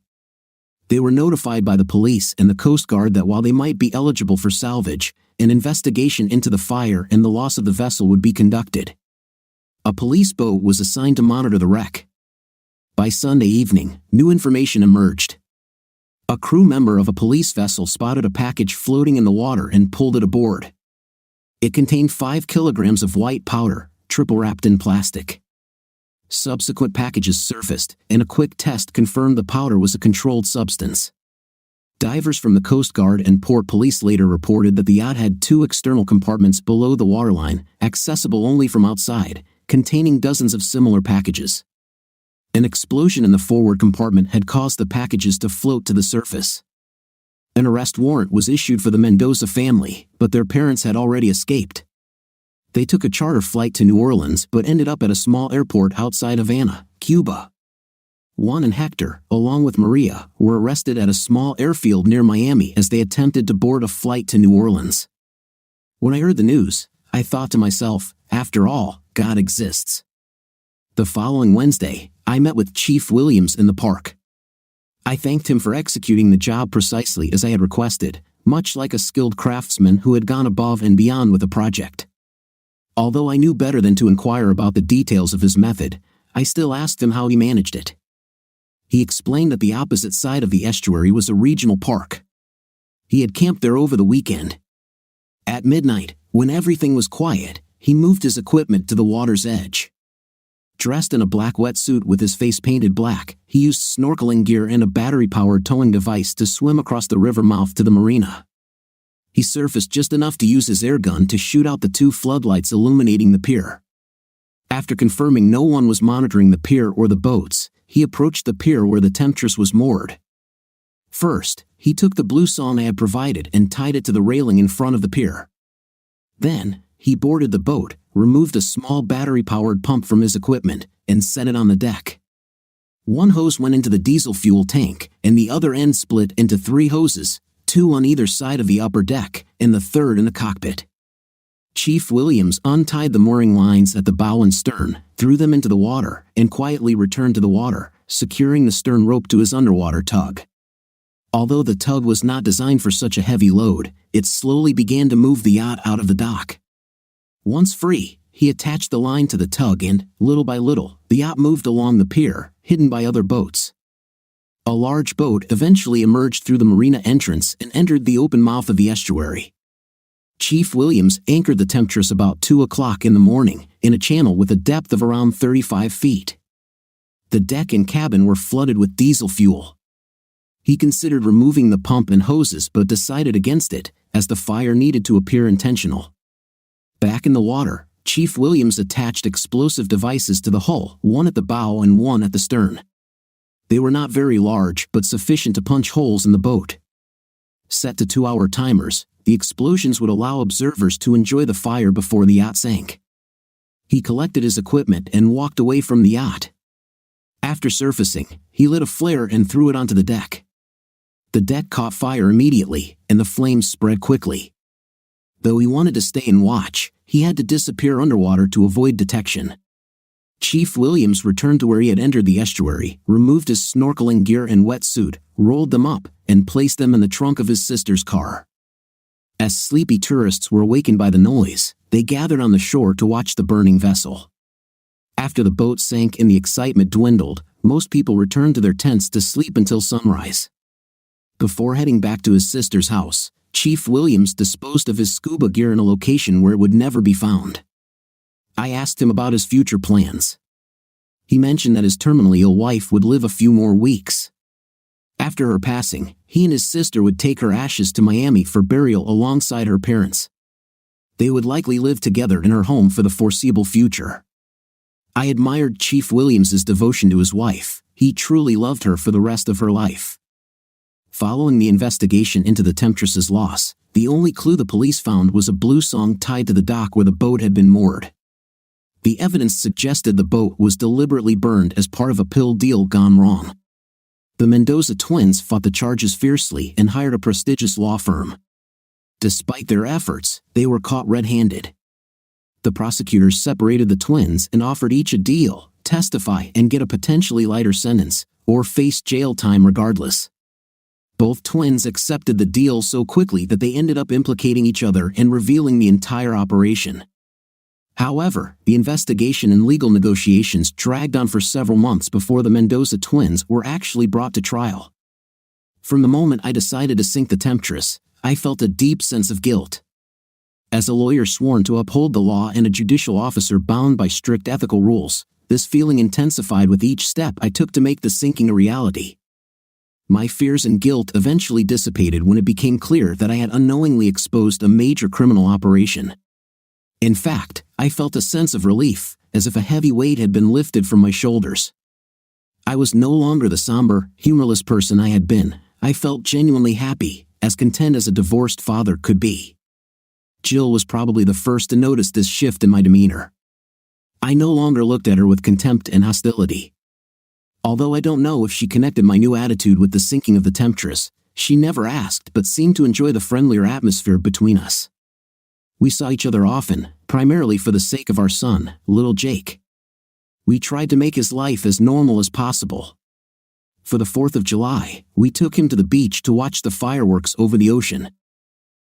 They were notified by the police and the Coast Guard that while they might be eligible for salvage, an investigation into the fire and the loss of the vessel would be conducted. A police boat was assigned to monitor the wreck. By Sunday evening, new information emerged. A crew member of a police vessel spotted a package floating in the water and pulled it aboard. It contained 5 kilograms of white powder, triple-wrapped in plastic. Subsequent packages surfaced, and a quick test confirmed the powder was a controlled substance. Divers from the Coast Guard and Port Police later reported that the yacht had 2 external compartments below the waterline, accessible only from outside, containing dozens of similar packages. An explosion in the forward compartment had caused the packages to float to the surface. An arrest warrant was issued for the Mendoza family, but their parents had already escaped. They took a charter flight to New Orleans but ended up at a small airport outside Havana, Cuba. Juan and Hector, along with Maria, were arrested at a small airfield near Miami as they attempted to board a flight to New Orleans. When I heard the news, I thought to myself, after all, God exists. The following Wednesday, I met with Chief Williams in the park. I thanked him for executing the job precisely as I had requested, much like a skilled craftsman who had gone above and beyond with the project. Although I knew better than to inquire about the details of his method, I still asked him how he managed it. He explained that the opposite side of the estuary was a regional park. He had camped there over the weekend. At midnight, when everything was quiet, he moved his equipment to the water's edge. Dressed in a black wetsuit with his face painted black, he used snorkeling gear and a battery-powered towing device to swim across the river mouth to the marina. He surfaced just enough to use his air gun to shoot out the 2 floodlights illuminating the pier. After confirming no one was monitoring the pier or the boats, he approached the pier where the Temptress was moored. First, he took the blue song I had provided and tied it to the railing in front of the pier. Then, he boarded the boat, removed a small battery-powered pump from his equipment, and set it on the deck. One hose went into the diesel fuel tank, and the other end split into 3 hoses, 2 on either side of the upper deck, and the third in the cockpit. Chief Williams untied the mooring lines at the bow and stern, threw them into the water, and quietly returned to the water, securing the stern rope to his underwater tug. Although the tug was not designed for such a heavy load, it slowly began to move the yacht out of the dock. Once free, he attached the line to the tug and, little by little, the yacht moved along the pier, hidden by other boats. A large boat eventually emerged through the marina entrance and entered the open mouth of the estuary. Chief Williams anchored the Temptress about 2 o'clock in the morning, in a channel with a depth of around 35 feet. The deck and cabin were flooded with diesel fuel. He considered removing the pump and hoses but decided against it, as the fire needed to appear intentional. Back in the water, Chief Williams attached explosive devices to the hull, one at the bow and one at the stern. They were not very large but sufficient to punch holes in the boat. Set to 2-hour timers, the explosions would allow observers to enjoy the fire before the yacht sank. He collected his equipment and walked away from the yacht. After surfacing, he lit a flare and threw it onto the deck. The deck caught fire immediately, and the flames spread quickly. Though he wanted to stay and watch, he had to disappear underwater to avoid detection. Chief Williams returned to where he had entered the estuary, removed his snorkeling gear and wetsuit, rolled them up, and placed them in the trunk of his sister's car. As sleepy tourists were awakened by the noise, they gathered on the shore to watch the burning vessel. After the boat sank and the excitement dwindled, most people returned to their tents to sleep until sunrise. Before heading back to his sister's house, Chief Williams disposed of his scuba gear in a location where it would never be found. I asked him about his future plans. He mentioned that his terminally ill wife would live a few more weeks. After her passing, he and his sister would take her ashes to Miami for burial alongside her parents. They would likely live together in her home for the foreseeable future. I admired Chief Williams's devotion to his wife. He truly loved her for the rest of her life. Following the investigation into the Temptress's loss, the only clue the police found was a blue song tied to the dock where the boat had been moored. The evidence suggested the boat was deliberately burned as part of a pill deal gone wrong. The Mendoza twins fought the charges fiercely and hired a prestigious law firm. Despite their efforts, they were caught red-handed. The prosecutors separated the twins and offered each a deal, testify and get a potentially lighter sentence, or face jail time regardless. Both twins accepted the deal so quickly that they ended up implicating each other and revealing the entire operation. However, the investigation and legal negotiations dragged on for several months before the Mendoza twins were actually brought to trial. From the moment I decided to sink the temptress, I felt a deep sense of guilt. As a lawyer sworn to uphold the law and a judicial officer bound by strict ethical rules, this feeling intensified with each step I took to make the sinking a reality. My fears and guilt eventually dissipated when it became clear that I had unknowingly exposed a major criminal operation. In fact, I felt a sense of relief, as if a heavy weight had been lifted from my shoulders. I was no longer the somber, humorless person I had been. I felt genuinely happy, as content as a divorced father could be. Jill was probably the first to notice this shift in my demeanor. I no longer looked at her with contempt and hostility. Although I don't know if she connected my new attitude with the sinking of the temptress, she never asked but seemed to enjoy the friendlier atmosphere between us. We saw each other often, primarily for the sake of our son, little Jake. We tried to make his life as normal as possible. For the 4th of July, we took him to the beach to watch the fireworks over the ocean.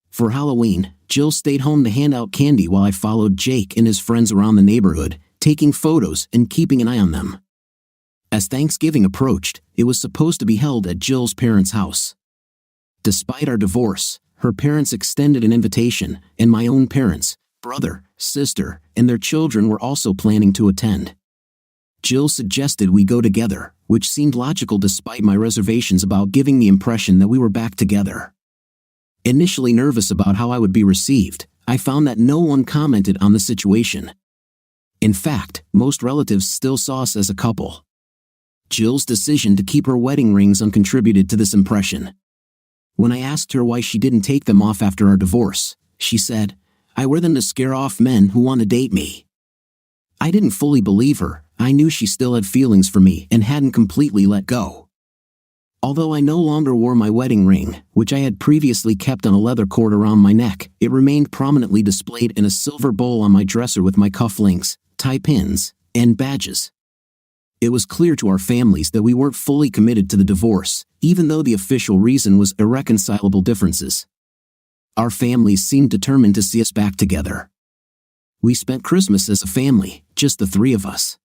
For Halloween, Jill stayed home to hand out candy while I followed Jake and his friends around the neighborhood, taking photos and keeping an eye on them. As Thanksgiving approached, it was supposed to be held at Jill's parents' house. Despite our divorce, her parents extended an invitation, and my own parents, brother, sister, and their children were also planning to attend. Jill suggested we go together, which seemed logical despite my reservations about giving the impression that we were back together. Initially nervous about how I would be received, I found that no one commented on the situation. In fact, most relatives still saw us as a couple. Jill's decision to keep her wedding rings on contributed to this impression. When I asked her why she didn't take them off after our divorce, she said, "I wear them to scare off men who want to date me." I didn't fully believe her. I knew she still had feelings for me and hadn't completely let go. Although I no longer wore my wedding ring, which I had previously kept on a leather cord around my neck, it remained prominently displayed in a silver bowl on my dresser with my cufflinks, tie pins, and badges. It was clear to our families that we weren't fully committed to the divorce, even though the official reason was irreconcilable differences. Our families seemed determined to see us back together. We spent Christmas as a family, just the three of us.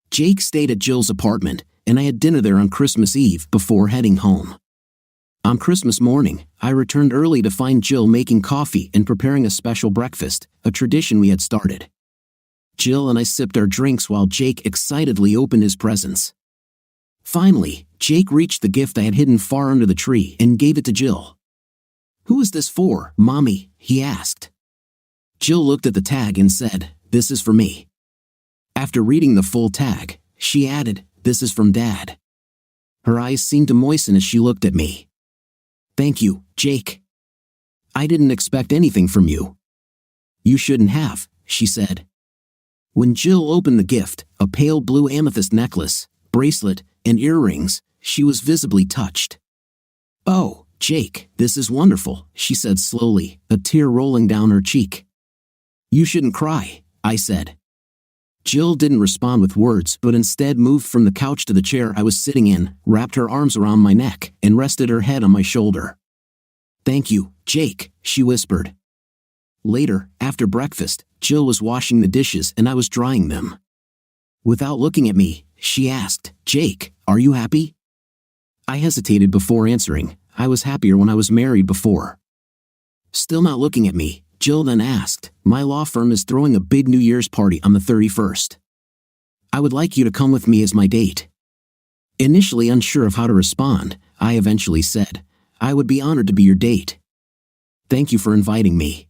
Jake stayed at Jill's apartment, and I had dinner there on Christmas Eve before heading home. On Christmas morning, I returned early to find Jill making coffee and preparing a special breakfast, a tradition we had started. Jill and I sipped our drinks while Jake excitedly opened his presents. Finally, Jake reached the gift I had hidden far under the tree and gave it to Jill. "Who is this for, Mommy?" he asked. Jill looked at the tag and said, "This is for me." After reading the full tag, she added, "This is from Dad." Her eyes seemed to moisten as she looked at me. "Thank you, Jake. I didn't expect anything from you." "You shouldn't have," she said. When Jill opened the gift, a pale blue amethyst necklace, bracelet, and earrings, she was visibly touched. "Oh, Jake, this is wonderful," she said slowly, a tear rolling down her cheek. "You shouldn't cry," I said. Jill didn't respond with words but instead moved from the couch to the chair I was sitting in, wrapped her arms around my neck, and rested her head on my shoulder. "Thank you, Jake," she whispered. Later, after breakfast, Jill was washing the dishes and I was drying them. Without looking at me, she asked, "Jake, are you happy?" I hesitated before answering. I was happier when I was married before. Still not looking at me, Jill then asked, "My law firm is throwing a big New Year's party on the 31st. I would like you to come with me as my date." Initially unsure of how to respond, I eventually said, "I would be honored to be your date. Thank you for inviting me."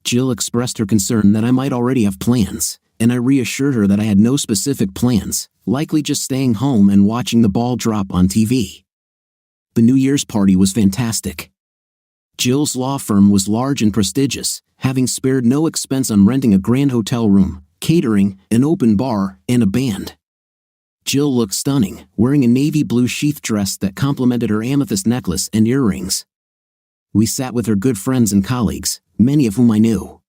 Jill expressed her concern that I might already have plans, and I reassured her that I had no specific plans, likely just staying home and watching the ball drop on TV. The New Year's party was fantastic. Jill's law firm was large and prestigious, having spared no expense on renting a grand hotel room, catering, an open bar, and a band. Jill looked stunning, wearing a navy blue sheath dress that complemented her amethyst necklace and earrings. We sat with her good friends and colleagues, many of whom I knew.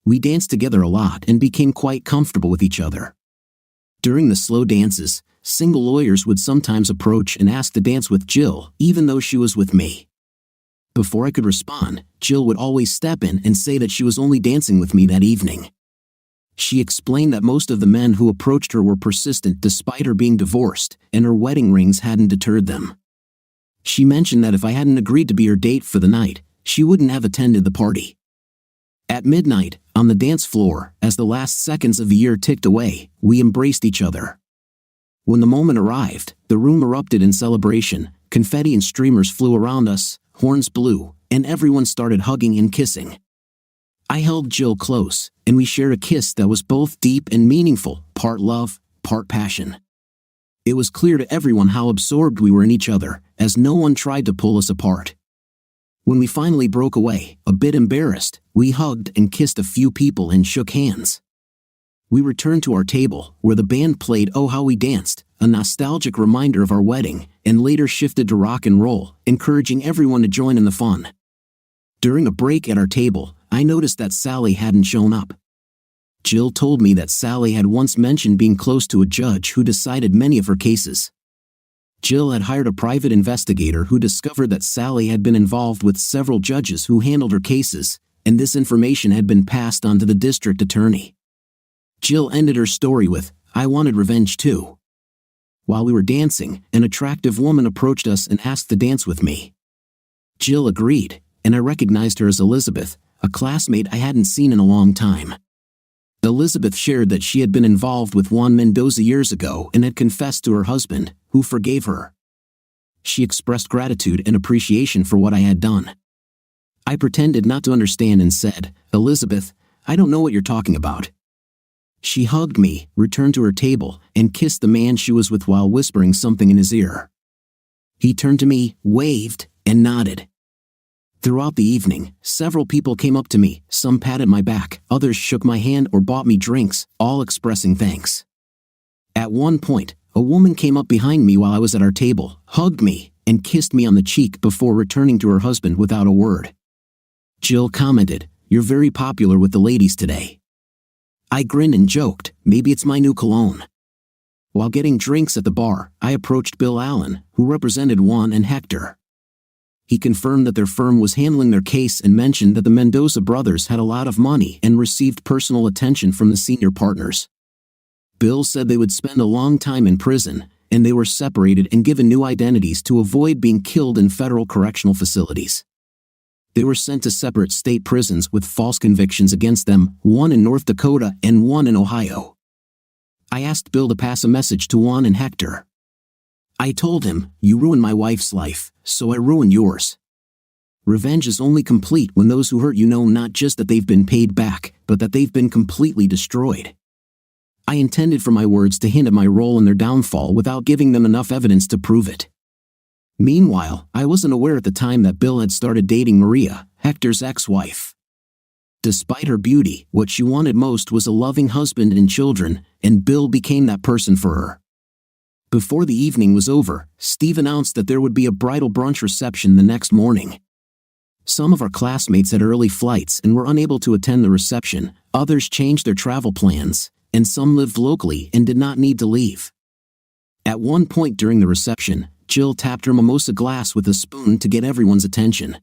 We danced together a lot and became quite comfortable with each other. During the slow dances, single lawyers would sometimes approach and ask to dance with Jill, even though she was with me. Before I could respond, Jill would always step in and say that she was only dancing with me that evening. She explained that most of the men who approached her were persistent despite her being divorced, and her wedding rings hadn't deterred them. She mentioned that if I hadn't agreed to be her date for the night, she wouldn't have attended the party. At midnight, on the dance floor, as the last seconds of the year ticked away, we embraced each other. When the moment arrived, the room erupted in celebration, confetti and streamers flew around us, horns blew, and everyone started hugging and kissing. I held Jill close, and we shared a kiss that was both deep and meaningful, part love, part passion. It was clear to everyone how absorbed we were in each other, as no one tried to pull us apart. When we finally broke away, a bit embarrassed, we hugged and kissed a few people and shook hands. We returned to our table, where the band played Oh How We Danced, a nostalgic reminder of our wedding, and later shifted to rock and roll, encouraging everyone to join in the fun. During a break at our table, I noticed that Sally hadn't shown up. Jill told me that Sally had once mentioned being close to a judge who decided many of her cases. Jill had hired a private investigator who discovered that Sally had been involved with several judges who handled her cases, and this information had been passed on to the district attorney. Jill ended her story with, "I wanted revenge too." While we were dancing, an attractive woman approached us and asked to dance with me. Jill agreed, and I recognized her as Elizabeth, a classmate I hadn't seen in a long time. Elizabeth shared that she had been involved with Juan Mendoza years ago and had confessed to her husband, who forgave her. She expressed gratitude and appreciation for what I had done. I pretended not to understand and said, "Elizabeth, I don't know what you're talking about." She hugged me, returned to her table, and kissed the man she was with while whispering something in his ear. He turned to me, waved, and nodded. Throughout the evening, several people came up to me, some patted my back, others shook my hand or bought me drinks, all expressing thanks. At one point, a woman came up behind me while I was at our table, hugged me, and kissed me on the cheek before returning to her husband without a word. Jill commented, "You're very popular with the ladies today." I grinned and joked, "Maybe it's my new cologne." While getting drinks at the bar, I approached Bill Allen, who represented Juan and Hector. He confirmed that their firm was handling their case and mentioned that the Mendoza brothers had a lot of money and received personal attention from the senior partners. Bill said they would spend a long time in prison, and they were separated and given new identities to avoid being killed in federal correctional facilities. They were sent to separate state prisons with false convictions against them, one in North Dakota and one in Ohio. I asked Bill to pass a message to Juan and Hector. I told him, "You ruined my wife's life, so I ruined yours." Revenge is only complete when those who hurt you know not just that they've been paid back, but that they've been completely destroyed. I intended for my words to hint at my role in their downfall without giving them enough evidence to prove it. Meanwhile, I wasn't aware at the time that Bill had started dating Maria, Hector's ex-wife. Despite her beauty, what she wanted most was a loving husband and children, and Bill became that person for her. Before the evening was over, Steve announced that there would be a bridal brunch reception the next morning. Some of our classmates had early flights and were unable to attend the reception, others changed their travel plans, and some lived locally and did not need to leave. At one point during the reception, Jill tapped her mimosa glass with a spoon to get everyone's attention.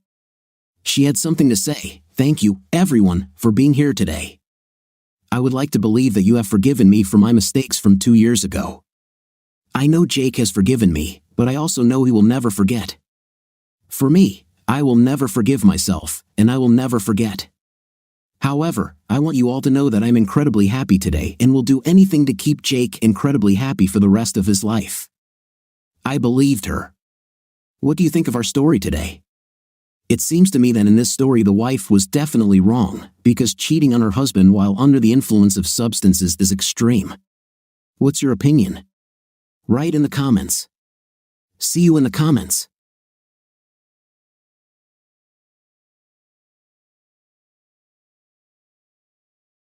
She had something to say, "Thank you, everyone, for being here today. I would like to believe that you have forgiven me for my mistakes from 2 years ago. I know Jake has forgiven me, but I also know he will never forget. For me, I will never forgive myself, and I will never forget. However, I want you all to know that I'm incredibly happy today and will do anything to keep Jake incredibly happy for the rest of his life." I believed her. What do you think of our story today? It seems to me that in this story the wife was definitely wrong, because cheating on her husband while under the influence of substances is extreme. What's your opinion? Write in the comments. See you in the comments.